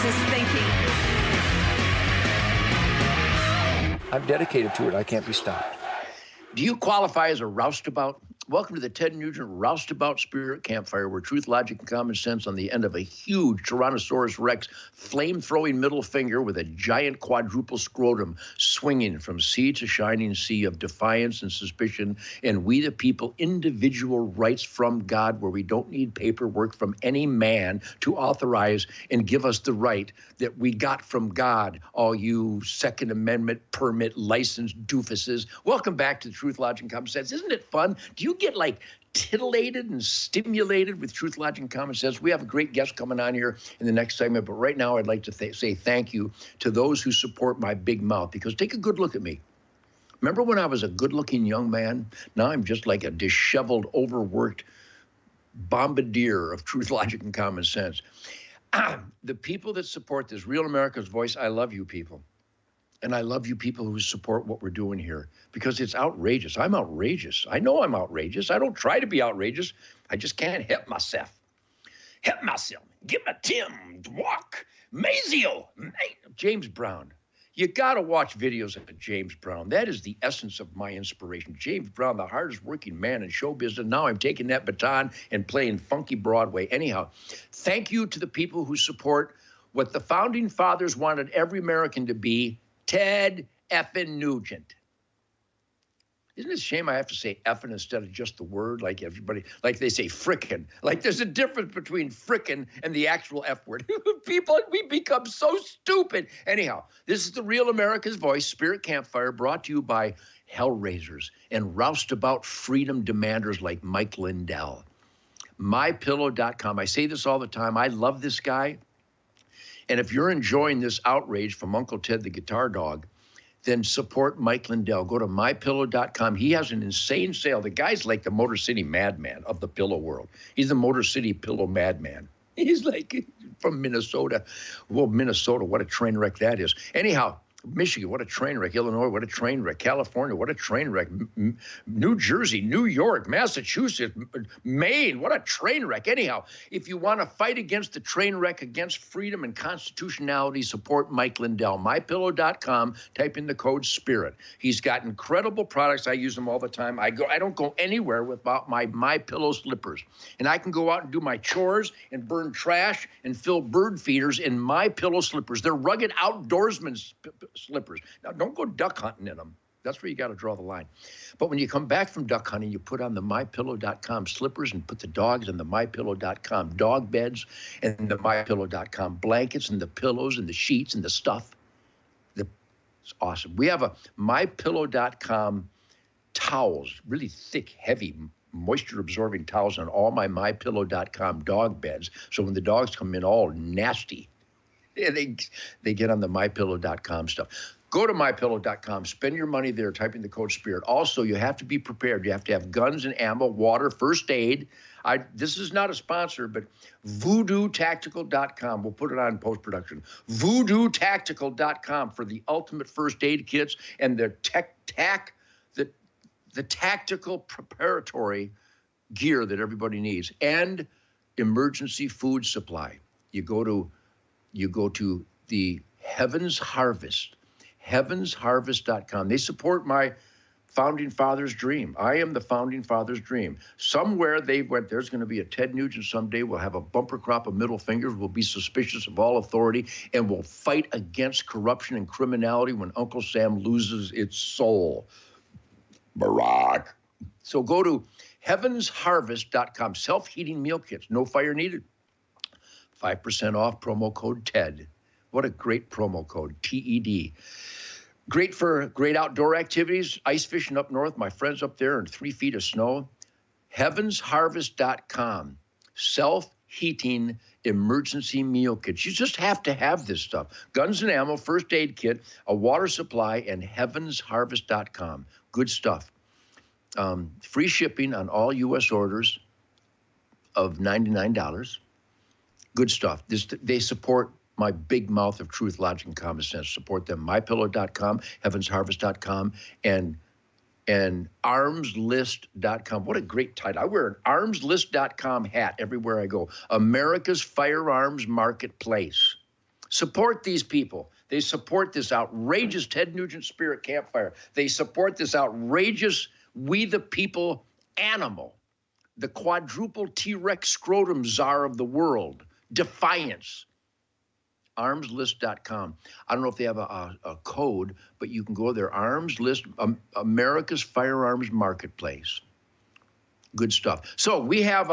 is thinking. I'm dedicated to it. I can't be stopped. Do you qualify as a roustabout? Welcome to the Ted Nugent Roustabout Spirit Campfire, where truth, logic, and common sense on the end of a huge Tyrannosaurus Rex flame-throwing middle finger with a giant quadruple scrotum swinging from sea to shining sea of defiance and suspicion, and we the people individual rights from God, where we don't need paperwork from any man to authorize and give us the right that we got from God, all you Second Amendment permit licensed doofuses. Welcome back to Truth, Logic, and Common Sense. Isn't it fun? Do you get like titillated and stimulated with Truth, Logic, and Common Sense? We have a great guest coming on here in the next segment, but right now I'd like to say thank you to those who support my big mouth, because take a good look at me. Remember when I was a good-looking young man? Now I'm just like a disheveled, overworked bombardier of Truth, Logic, and Common Sense. The people that support this, Real America's Voice, I love you people. And I love you people who support what we're doing here, because it's outrageous. I'm outrageous. I know I'm outrageous. I don't try to be outrageous. I just can't help myself. Help myself. Give me Tim, Walk, Mazio, James Brown. You got to watch videos of James Brown. That is the essence of my inspiration. James Brown, the hardest working man in show business. Now I'm taking that baton and playing funky Broadway. Anyhow, thank you to the people who support what the founding fathers wanted every American to be, Ted effing Nugent. Isn't it a shame I have to say effing instead of just the word, like everybody, like they say frickin'. Like there's a difference between frickin' and the actual F word. People, we become so stupid. Anyhow, this is the Real America's Voice Spirit Campfire, brought to you by Hellraisers and roustabout freedom demanders like Mike Lindell. MyPillow.com. I say this all the time. I love this guy. And if you're enjoying this outrage from Uncle Ted the Guitar Dog, then support Mike Lindell. Go to MyPillow.com. He has an insane sale. The guy's like the Motor City Madman of the pillow world. He's the Motor City Pillow Madman. He's like from Minnesota. Well, Minnesota, what a train wreck that is. Anyhow, Michigan, what a train wreck. Illinois, what a train wreck. California, what a train wreck. New Jersey, New York, Massachusetts, Maine, what a train wreck. Anyhow, if you want to fight against the train wreck, against freedom and constitutionality, support Mike Lindell. MyPillow.com, type in the code SPIRIT. He's got incredible products. I use them all the time. I don't go anywhere without my MyPillow slippers. And I can go out and do my chores and burn trash and fill bird feeders in MyPillow slippers. They're rugged outdoorsman slippers. Now, don't go duck hunting in them. That's where you got to draw the line. But when you come back from duck hunting, you put on the MyPillow.com slippers and put the dogs in the MyPillow.com dog beds and the MyPillow.com blankets and the pillows and the sheets and the stuff. It's awesome. We have a MyPillow.com towels, really thick, heavy, moisture-absorbing towels on all my MyPillow.com dog beds. So when the dogs come in all nasty, they get on the MyPillow.com stuff. Go to MyPillow.com. Spend your money there. Type in the code SPIRIT. Also, you have to be prepared. You have to have guns and ammo, water, first aid. This is not a sponsor, but VoodooTactical.com. We'll put it on post-production. VoodooTactical.com for the ultimate first aid kits and the the tactical preparatory gear that everybody needs, and emergency food supply. You go to the Heaven's Harvest, heavensharvest.com. They support my founding father's dream. I am the founding father's dream. Somewhere they went, there's going to be a Ted Nugent someday. We'll have a bumper crop of middle fingers. We'll be suspicious of all authority, and we'll fight against corruption and criminality when Uncle Sam loses its soul. Barack. So go to heavensharvest.com. Self-heating meal kits. No fire needed. 5% off, promo code TED. What a great promo code, TED. Great for great outdoor activities, ice fishing up north. My friends up there in 3 feet of snow. Heavensharvest.com. Self-heating emergency meal kits. You just have to have this stuff. Guns and ammo, first aid kit, a water supply, and heavensharvest.com. Good stuff. Free shipping on all U.S. orders of $99. Good stuff. They support my big mouth of truth, logic, and common sense. Support them. MyPillow.com, heavensharvest.com, and armslist.com. What a great title. I wear an armslist.com hat everywhere I go. America's Firearms Marketplace. Support these people. They support this outrageous Ted Nugent Spirit Campfire. They support this outrageous We the People animal, the quadruple T-Rex scrotum czar of the world, Defiance. Armslist.com. I don't know if they have a code, but you can go there. Arms List, America's Firearms Marketplace. Good stuff. So we have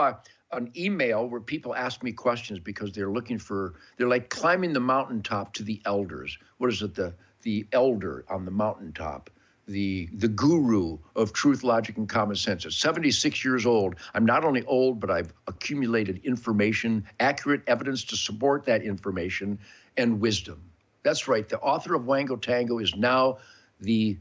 an email where people ask me questions because they're like climbing the mountaintop to the elders. What is it? The elder on the mountaintop, the guru of truth, logic, and common sense. At 76 years old, I'm not only old, but I've accumulated information, accurate evidence to support that information, and wisdom. That's right. The author of Wango Tango is now the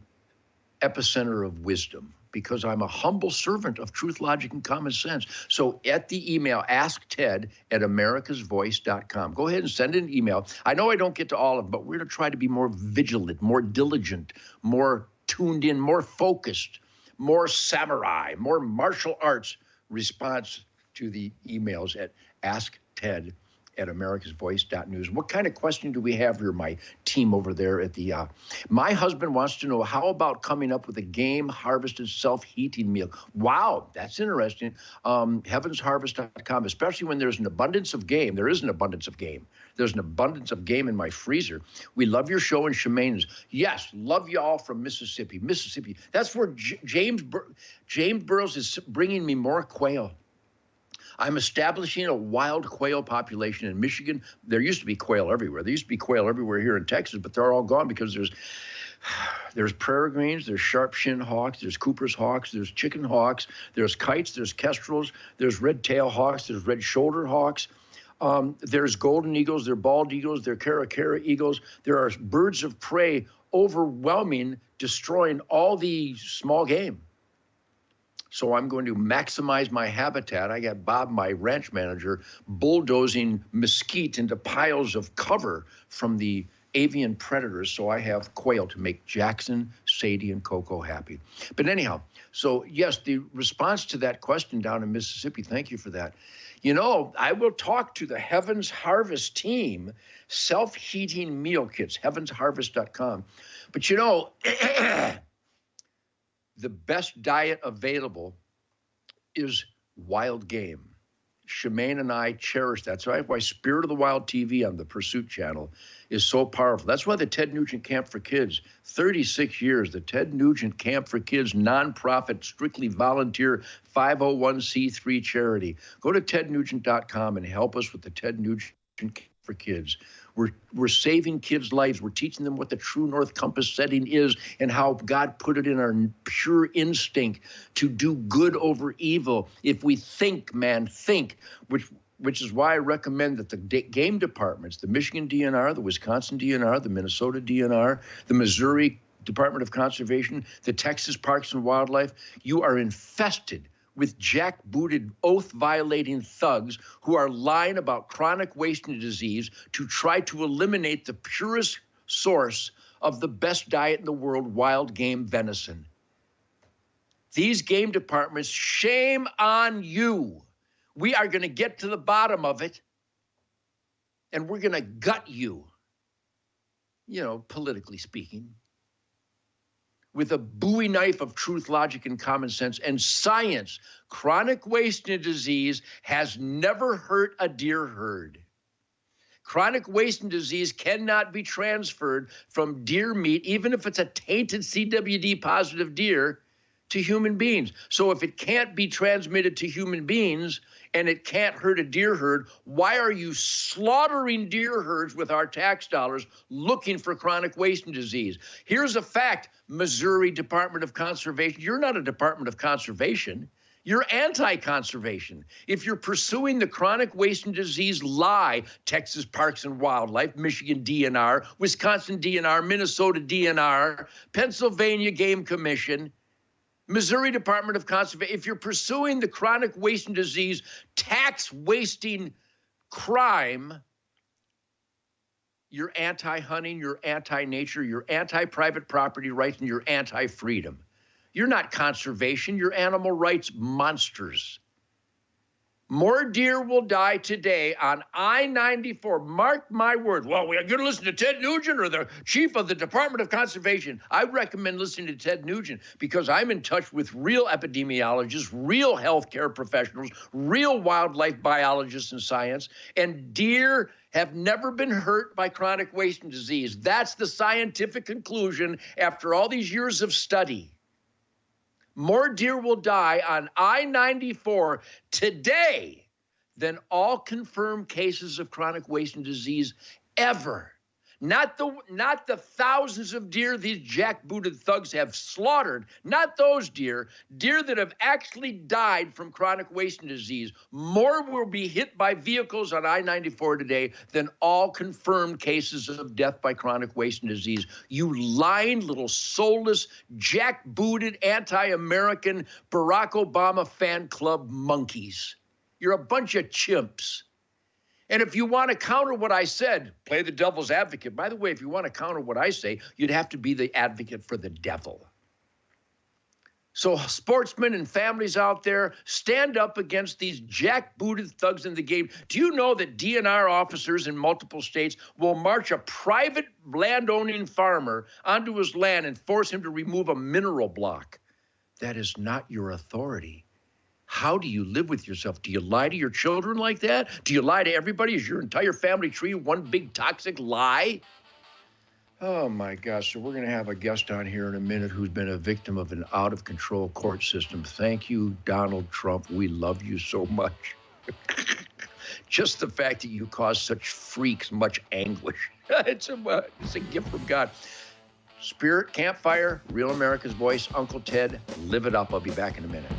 epicenter of wisdom, because I'm a humble servant of truth, logic, and common sense. So at the email, askted@americasvoice.com. Go ahead and send an email. I know I don't get to all of them, but we're going to try to be more vigilant, more diligent, more tuned in, more focused, more samurai, more martial arts response to the emails at askted@americasvoice.news. What kind of question do we have here, my team over there at the, my husband wants to know, how about coming up with a game-harvested self-heating meal? Wow, that's interesting. Heavensharvest.com, especially when there's an abundance of game. There is an abundance of game. There's an abundance of game in my freezer. We love your show in Shemaines. Yes, love you all from Mississippi. Mississippi, that's where James Burrows is bringing me more quail. I'm establishing a wild quail population in Michigan. There used to be quail everywhere. There used to be quail everywhere here in Texas, but they're all gone because there's prairie greens, there's sharp-shinned hawks, there's Cooper's hawks, there's chicken hawks, there's kites, there's kestrels, there's red-tail hawks, there's red-shouldered hawks. There's golden eagles, there are bald eagles, there are caracara eagles. There are birds of prey overwhelming, destroying all the small game. So I'm going to maximize my habitat. I got Bob, my ranch manager, bulldozing mesquite into piles of cover from the avian predators. So I have quail to make Jackson, Sadie, and Coco happy. But anyhow, so yes, the response to that question down in Mississippi, thank you for that. You know, I will talk to the Heavens Harvest team, self-heating meal kits, heavensharvest.com. But you know, the best diet available is wild game. Shemaine and I cherish that. So that's why Spirit of the Wild TV on the Pursuit channel is so powerful. That's why the Ted Nugent Camp for Kids, 36 years, the Ted Nugent Camp for Kids, nonprofit, strictly volunteer, 501c3 charity. Go to tednugent.com and help us with the Ted Nugent Camp for Kids. We're saving kids' lives. We're teaching them what the true north compass setting is and how God put it in our pure instinct to do good over evil. If we think, man, think, which is why I recommend that the game departments, the Michigan DNR, the Wisconsin DNR, the Minnesota DNR, the Missouri Department of Conservation, the Texas Parks and Wildlife, you are infested with jackbooted, oath-violating thugs who are lying about chronic wasting disease to try to eliminate the purest source of the best diet in the world, wild game venison. These game departments, shame on you. We are going to get to the bottom of it, and we're going to gut you, you know, politically speaking, with a Bowie knife of truth, logic, and common sense and science. Chronic wasting disease has never hurt a deer herd. Chronic wasting disease cannot be transferred from deer meat, even if it's a tainted CWD positive deer, to human beings. So if it can't be transmitted to human beings and it can't hurt a deer herd, why are you slaughtering deer herds with our tax dollars looking for chronic wasting disease? Here's a fact, Missouri Department of Conservation. You're not a Department of Conservation. You're anti-conservation. If you're pursuing the chronic wasting disease lie, Texas Parks and Wildlife, Michigan DNR, Wisconsin DNR, Minnesota DNR, Pennsylvania Game Commission, Missouri Department of Conservation, if you're pursuing the chronic wasting disease, tax-wasting crime, you're anti-hunting, you're anti-nature, you're anti-private property rights, and you're anti-freedom. You're not conservation, you're animal rights monsters. More deer will die today on I-94. Mark my words. Well, we're going to listen to Ted Nugent or the chief of the Department of Conservation. I recommend listening to Ted Nugent because I'm in touch with real epidemiologists, real healthcare professionals, real wildlife biologists and science, and deer have never been hurt by chronic wasting disease. That's the scientific conclusion after all these years of study. More deer will die on I-94 today than all confirmed cases of chronic wasting disease ever. Not the thousands of deer these jackbooted thugs have slaughtered. Not those deer that have actually died from chronic wasting disease. More will be hit by vehicles on I-94 today than all confirmed cases of death by chronic wasting disease. You lying little soulless, jackbooted, anti-American Barack Obama fan club monkeys. You're a bunch of chimps. And if you want to counter what I said, play the devil's advocate. By the way, if you want to counter what I say, you'd have to be the advocate for the devil. So sportsmen and families out there, stand up against these jackbooted thugs in the game. Do you know that DNR officers in multiple states will march a private landowning farmer onto his land and force him to remove a mineral block? That is not your authority. How do you live with yourself? Do you lie to your children like that? Do you lie to everybody? Is your entire family tree one big toxic lie? Oh, my gosh. So we're going to have a guest on here in a minute who's been a victim of an out-of-control court system. Thank you, Donald Trump. We love you so much. Just the fact that you cause such freaks much anguish. It's a gift from God. Spirit, Campfire, Real America's Voice, Uncle Ted, live it up. I'll be back in a minute.